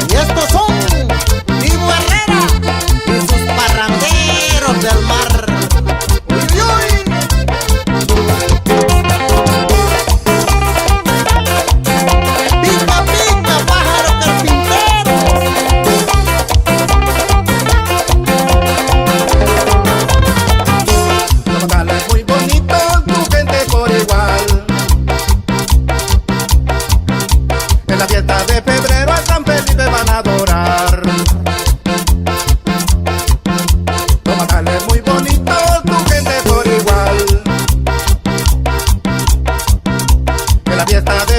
Y estos son Vivo Herrera y sus parranderos del mar. ¡Uy, uy! ¡Pica, pica, pájaro carpintero! Tomatal es muy bonito, tu gente por igual. En la fiesta de febrero a San Felipe van a adorar. Tomatal es muy bonito, tu gente por igual. En la fiesta de